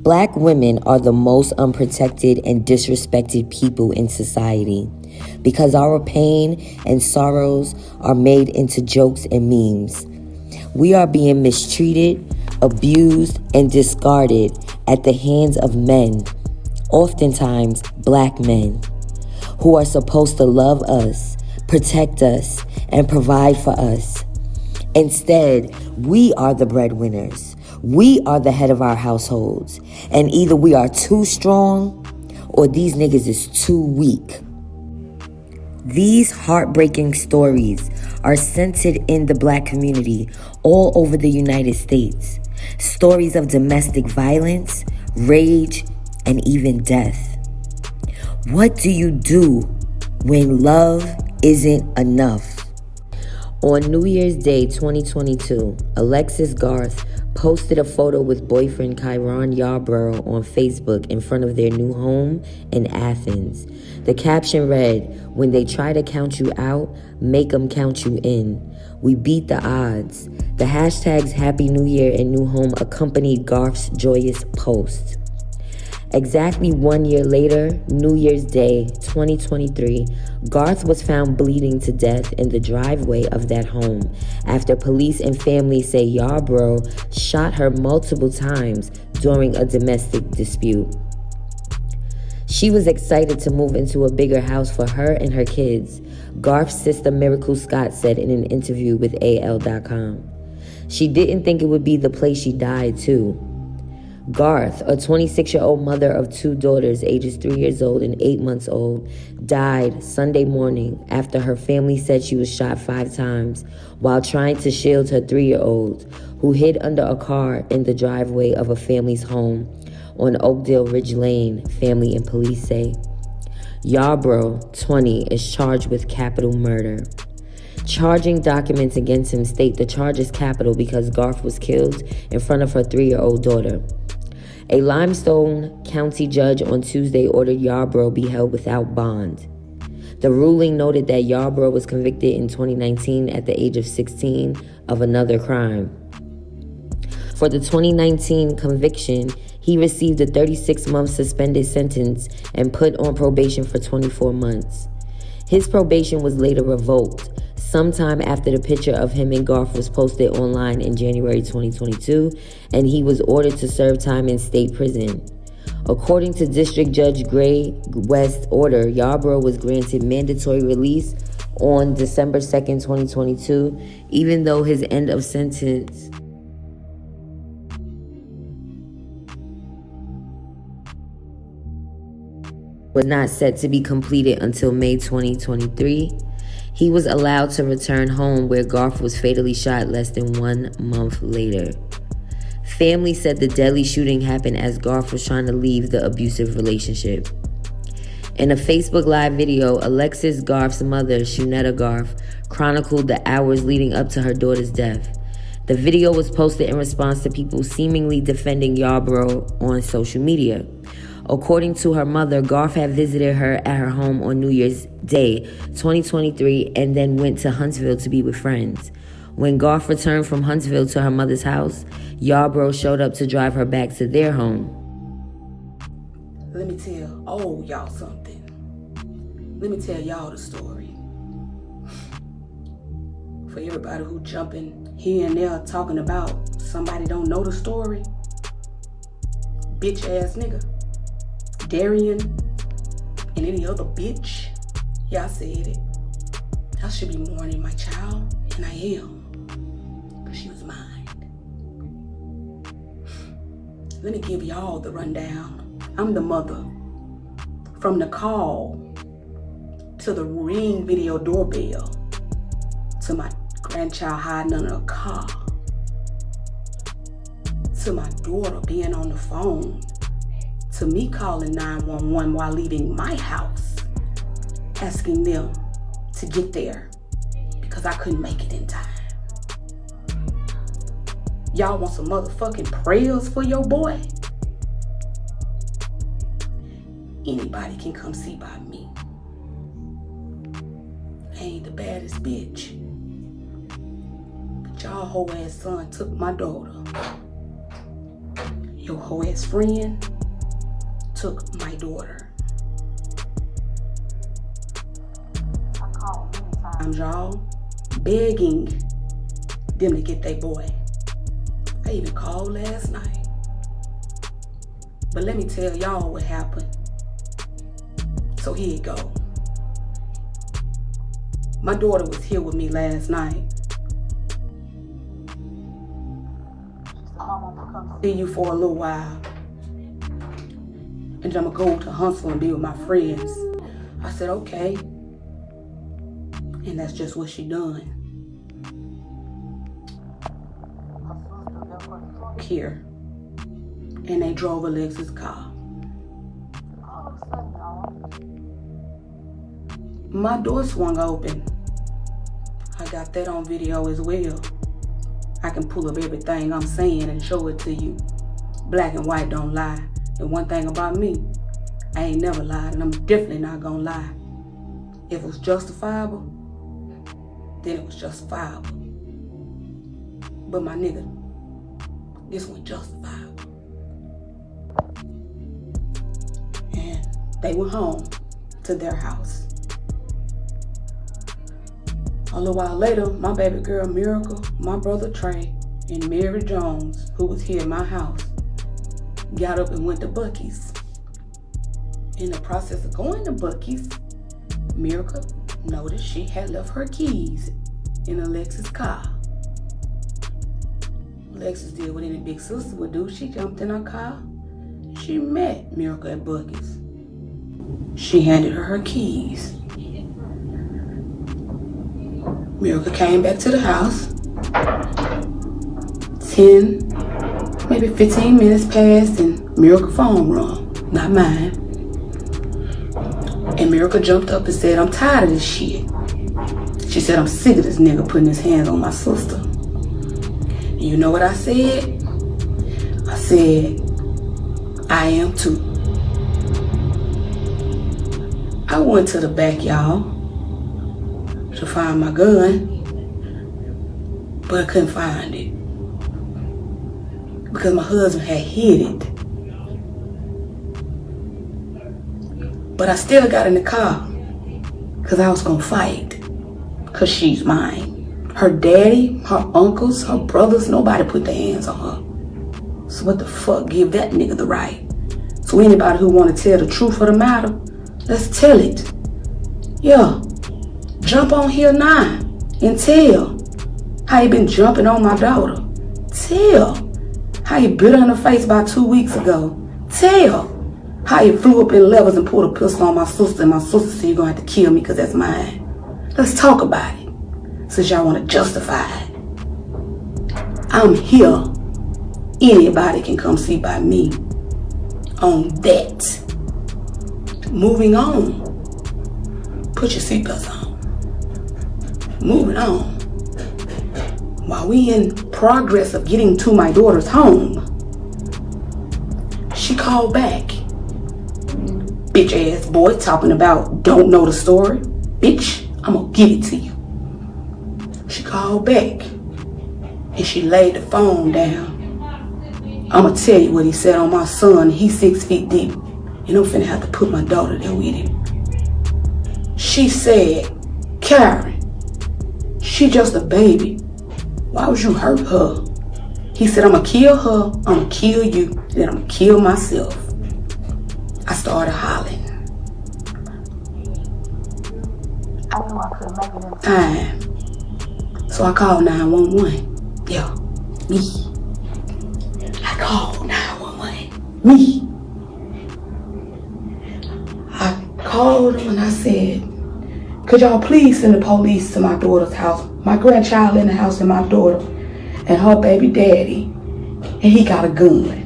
Black women are the most unprotected and disrespected people in society because our pain and sorrows are made into jokes and memes. We are being mistreated, abused, and discarded at the hands of men, oftentimes Black men, who are supposed to love us, protect us, and provide for us. Instead, we are the breadwinners. We are the head of our households. And either we are too strong or these niggas is too weak. These heartbreaking stories are centered in the Black community all over the United States. Stories of domestic violence, rage, and even death. What do you do when love isn't enough? On New Year's Day 2022, ALEXIS GARTH posted a photo with boyfriend Kyron Yarborough on Facebook in front of their new home in Athens. The caption read, "When they try to count you out, make them count you in. We beat the odds." The hashtags Happy New Year and New Home accompanied Garth's joyous post. Exactly 1 year later, New Year's Day 2023, Garth was found bleeding to death in the driveway of that home after police and family say Yarborough shot her multiple times during a domestic dispute. She was excited to move into a bigger house for her and her kids, Garth's sister Miracle Scott said in an interview with AL.com. She didn't think it would be the place she died too. Garth, a 26-year-old mother of two daughters, ages 3 years old and 8 months old, died Sunday morning after her family said she was shot 5 times while trying to shield her 3-year-old, who hid under a car in the driveway of a family's home on Oakdale Ridge Lane, family and police say. Yarborough, 20, is charged with capital murder. Charging documents against him state the charge is capital because Garth was killed in front of her 3-year-old daughter. A Limestone County judge on Tuesday ordered Yarborough be held without bond. The ruling noted that Yarborough was convicted in 2019 at the age of 16 of another crime. For the 2019 conviction, he received a 36-month suspended sentence and put on probation for 24 months. His probation was later revoked sometime after the picture of him and Garth was posted online in January 2022, and he was ordered to serve time in state prison. According to District Judge Gray West's order, Yarborough was granted mandatory release on December 2nd, 2022, even though his end of sentence was not set to be completed until May 2023. He was allowed to return home where Garth was fatally shot less than 1 month later. Family said the deadly shooting happened as Garth was trying to leave the abusive relationship. In a Facebook Live video, ALEXIS Garth's mother, Shunetta Garth, chronicled the hours leading up to her daughter's death. The video was posted in response to people seemingly defending Yarborough on social media. According to her mother, Garth had visited her at her home on New Year's Day 2023 and then went to Huntsville to be with friends. When Garth returned from Huntsville to her mother's house, Yarborough showed up to drive her back to their home. Let me tell y'all something. Let me tell y'all the story. For everybody who jumping here and there talking about somebody don't know the story, bitch ass nigga, Darian, and any other bitch, y'all said it. I should be mourning my child, and I am, because she was mine. Let me give y'all the rundown. I'm the mother. From the call to the Ring video doorbell to my grandchild hiding under a car to my daughter being on the phone to me calling 911 while leaving my house, asking them to get there because I couldn't make it in time. Y'all want some motherfucking prayers for your boy? Anybody can come see by me. I ain't the baddest bitch, but y'all hoe ass son took my daughter. your hoe ass friend took my daughter. I called many times, y'all, begging them to get their boy. I even called last night. But let me tell y'all what happened. So here it go. My daughter was here with me last night. See you for a little while. And I'm gonna go to Huntsville and be with my friends. I said, okay. And that's just what she done. Here. And they drove Alexis' car. My door swung open. I got that on video as well. I can pull up everything I'm saying and show it to you. Black and white don't lie. And one thing about me, I ain't never lied, and I'm definitely not gonna lie. If it was justifiable, then it was justifiable. But my nigga, this one justifiable. And they went home to their house. A little while later, my baby girl Miracle, my brother Trey, and Mary Jones, who was here at my house, got up and went to Buc-ee's. In the process of going to Buc-ee's, Miracle noticed she had left her keys in Alexis' car. Alexis did what any big sister would do. She jumped in her car. She met Miracle at Buc-ee's. She handed her keys. Miracle came back to the house. 10, maybe 15 minutes passed and Miracle phone rung, not mine. And Miracle jumped up and said, I'm tired of this shit. She said, I'm sick of this nigga putting his hands on my sister. And you know what I said? I said, I am too. I went to the back, y'all, to find my gun, but I couldn't find it because my husband had hid it. But I still got in the car because I was gonna fight, because she's mine. Her daddy, her uncles, her brothers, nobody put their hands on her. So what the fuck give that nigga the right? So anybody who wanna tell the truth of the matter, let's tell it. Yeah. Jump on here now and tell how you been jumping on my daughter. Tell how you bit her in the face about 2 weeks ago. Tell how you flew up in levels and pulled a pistol on my sister, and my sister said you're gonna have to kill me because that's mine. Let's talk about it, since y'all wanna justify it. I'm here. Anybody can come see by me on that. Moving on. Put your seatbelts on. Moving on. While we in progress of getting to my daughter's home, she called back. Bitch ass boy talking about don't know the story. Bitch, I'm gonna give it to you. She called back and she laid the phone down. I'm gonna tell you what he said on my son. He's 6 feet deep and I'm finna have to put my daughter there with him. She said, Karen, she just a baby. Why would you hurt her? He said, I'm gonna kill her, I'm gonna kill you, then I'm gonna kill myself. I started hollering. I knew I couldn't make it in time. So I called 911. Yeah, me. I called 911. Me. I called him and I said, could y'all please send the police to my daughter's house? My grandchild in the house and my daughter and her baby daddy. And he got a gun.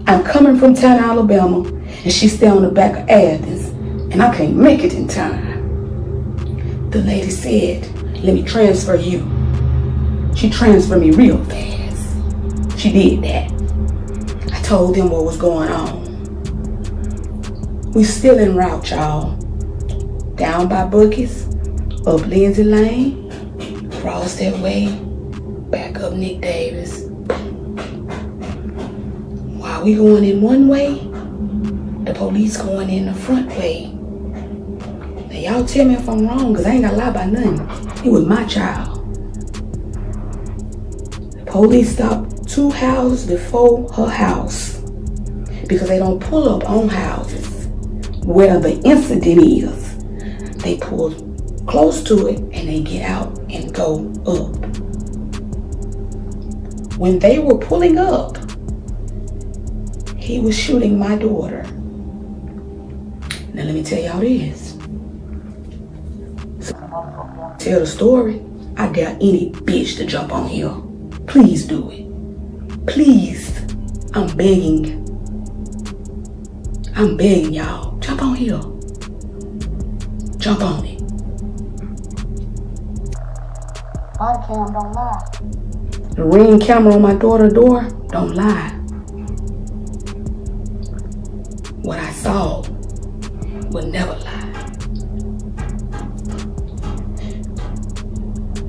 I'm coming from town, Alabama, and she's still on the back of Athens, and I can't make it in time. The lady said, let me transfer you. She transferred me real fast. She did that. I told them what was going on. We still en route, y'all. Down by Buc-ee's, up Lindsay Lane, cross that way, back up Nick Davis. While we we going in one way, the police going in the front way. Now y'all tell me if I'm wrong, because I ain't got to lie about nothing. It was my child. The police stopped 2 houses before her house because they don't pull up on houses where the incident is. They pull close to it and they get out and go up. When they were pulling up, he was shooting my daughter. Now let me tell y'all this. So, tell the story. I dare any bitch to jump on here. Please do it. Please. I'm begging. I'm begging y'all. Jump on here. Jump on it. Body cam don't lie. The Ring camera on my daughter's door don't lie. What I saw would never lie.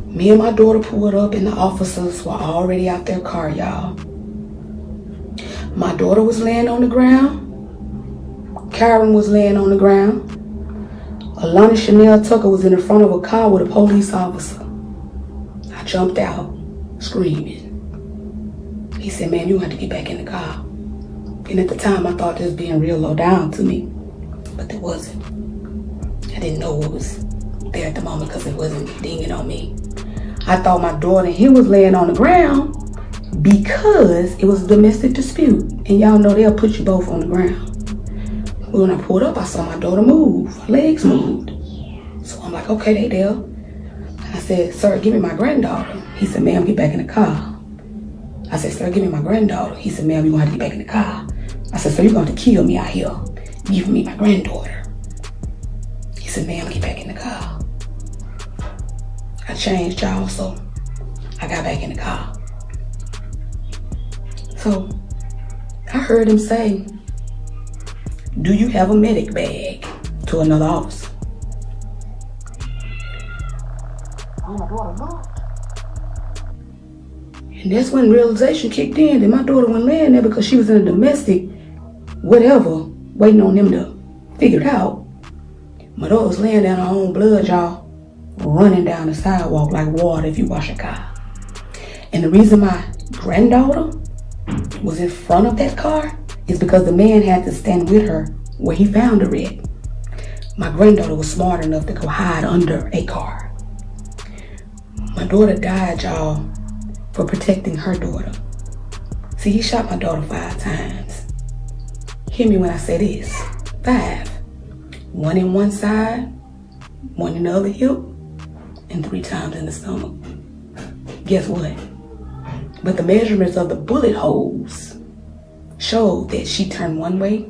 Me and my daughter pulled up and the officers were already out their car, y'all. My daughter was laying on the ground. Karen was laying on the ground. Alana Chanel Tucker was in the front of a car with a police officer. I jumped out, screaming. He said, "Ma'am, you have to get back in the car." And at the time, I thought this was being real low down to me, but it wasn't. I didn't know what was there at the moment because it wasn't dinging on me. I thought my daughter and he was laying on the ground because it was a domestic dispute. And y'all know they'll put you both on the ground. When I pulled up, I saw my daughter move. Her legs moved. So I'm like, okay, they there. I said, "Sir, give me my granddaughter." He said, "Ma'am, get back in the car." I said, "Sir, give me my granddaughter." He said, "Ma'am, you're going to have to get back in the car." I said, "Sir, you're going to kill me out here giving me my granddaughter." He said, "Ma'am, get back in the car." I changed, y'all, so I got back in the car. So I heard him say, "Do you have a medic bag?" to another officer. And that's when realization kicked in that my daughter wasn't laying there because she was in a domestic whatever, waiting on them to figure it out. My daughter was laying down her own blood, y'all, running down the sidewalk like water if you wash a car. And the reason my granddaughter was in front of that car is because the man had to stand with her where he found her at. My granddaughter was smart enough to go hide under a car. My daughter died, y'all, for protecting her daughter. See, he shot my daughter 5 times. Hear me when I say this. 5. 1 in one side, 1 in the other hip, and 3 times in the stomach. Guess what? But the measurements of the bullet holes showed that she turned one way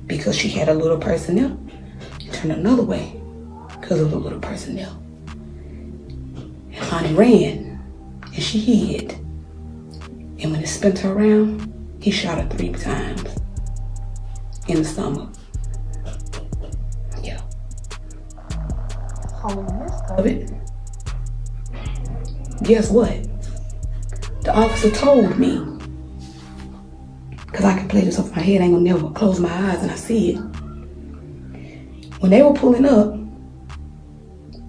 because she had a little personnel, and turned another way because of the little personnel. And Honey ran, and she hid. And when it spun her around, he shot her 3 times in the stomach. Yeah. Of it. Guess what? The officer told me, because I can play this off my head, I ain't gonna never close my eyes and I see it. When they were pulling up,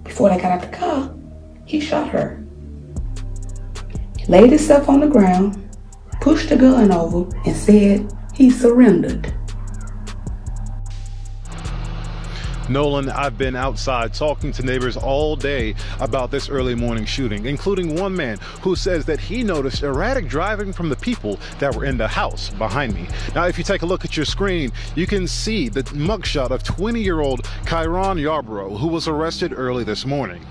before they got out the car, he shot her. Laid himself on the ground, pushed the gun over, and said he surrendered. Nolan, I've been outside talking to neighbors all day about this early morning shooting, including one man who says that he noticed erratic driving from the people that were in the house behind me. Now, if you take a look at your screen, you can see the mugshot of 20-year-old Kyron Yarborough, who was arrested early this morning.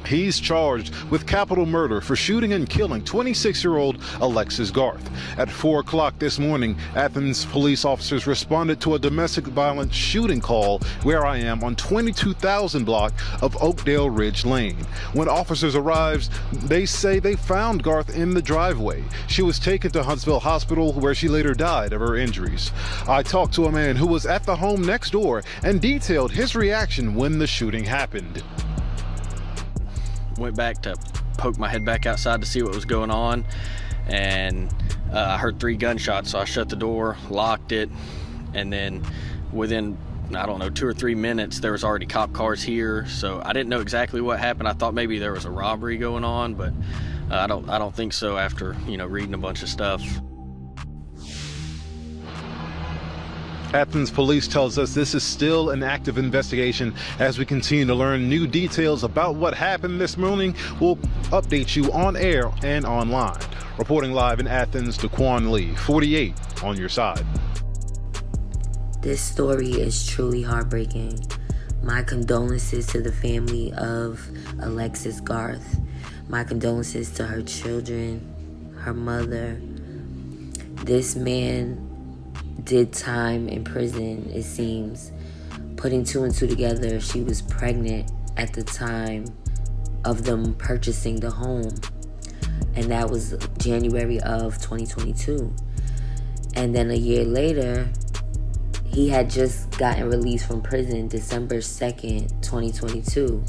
He's charged with capital murder for shooting and killing 26-year-old ALEXIS GARTH. At 4 o'clock this morning, Athens police officers responded to a domestic violence shooting call where I am on 22,000 block of Oakdale Ridge Lane. When officers arrived, they say they found Garth in the driveway. She was taken to Huntsville Hospital where she later died of her injuries. I talked to a man who was at the home next door and detailed his reaction when the shooting happened. Went back to poke my head back outside to see what was going on, and I heard 3 gunshots, so I shut the door, locked it, and then within, I don't know, 2 or 3 minutes, there was already cop cars here. So I didn't know exactly what happened. I thought maybe there was a robbery going on, but I don't think so after, reading a bunch of stuff. Athens police tells us this is still an active investigation. As we continue to learn new details about what happened this morning, we'll update you on air and online. Reporting live in Athens, Daquan Lee, 48 on your side. This story is truly heartbreaking. My condolences to the family of ALEXIS GARTH. My condolences to her children, her mother. This man did time in prison, it seems. Putting 2 and 2 together, she was pregnant at the time of them purchasing the home. And that was January of 2022. And then a year later, he had just gotten released from prison December 2nd, 2022.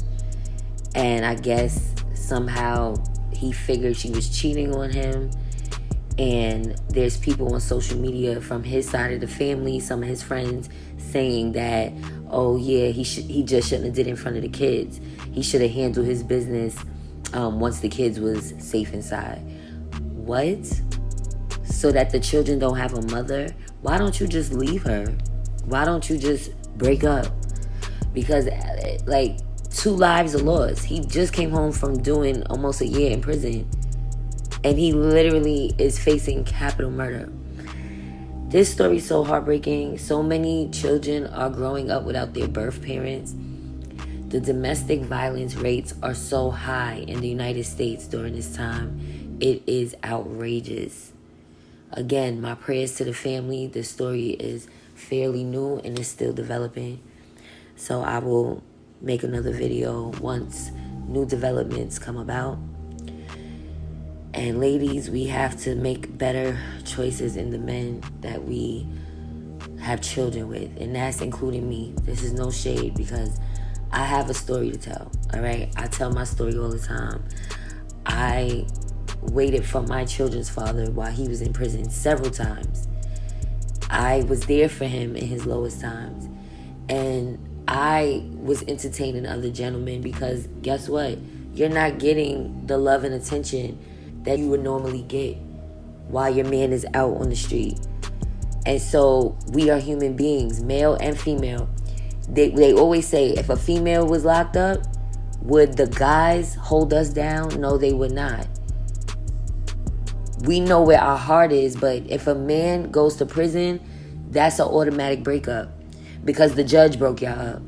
And I guess somehow he figured she was cheating on him. And there's people on social media from his side of the family, some of his friends, saying that, oh yeah, he just shouldn't have did it in front of the kids. He should have handled his business once the kids was safe inside. What? So that the children don't have a mother? Why don't you just leave her? Why don't you just break up? Because 2 lives are lost. He just came home from doing almost a year in prison. And he literally is facing capital murder. This story is so heartbreaking. So many children are growing up without their birth parents. The domestic violence rates are so high in the United States during this time. It is outrageous. Again, my prayers to the family. This story is fairly new and is still developing. So I will make another video once new developments come about. And ladies, we have to make better choices in the men that we have children with. And that's including me. This is no shade because I have a story to tell, all right? I tell my story all the time. I waited for my children's father while he was in prison several times. I was there for him in his lowest times. And I was entertaining other gentlemen because guess what? You're not getting the love and attention that you would normally get while your man is out on the street. And so we are human beings, male and female. They always say, if a female was locked up, would the guys hold us down? No, they would not. We know where our heart is, but if a man goes to prison, that's an automatic breakup because the judge broke y'all up.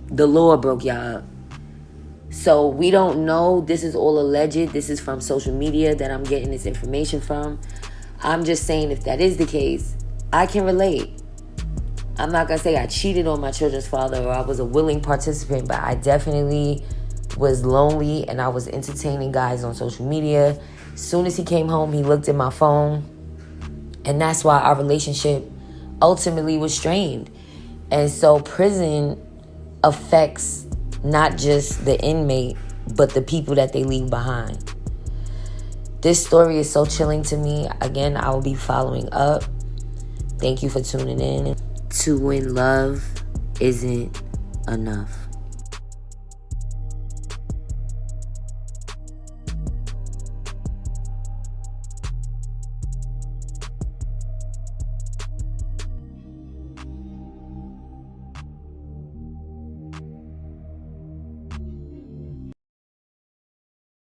The law broke y'all up. So we don't know. This is all alleged. This is from social media that I'm getting this information from. I'm just saying if that is the case, I can relate. I'm not going to say I cheated on my children's father or I was a willing participant, but I definitely was lonely and I was entertaining guys on social media. As soon as he came home, he looked at my phone. And that's why our relationship ultimately was strained. And so prison affects not just the inmate, but the people that they leave behind. This story is so chilling to me. Again, I will be following up. Thank you for tuning in. To win love isn't enough.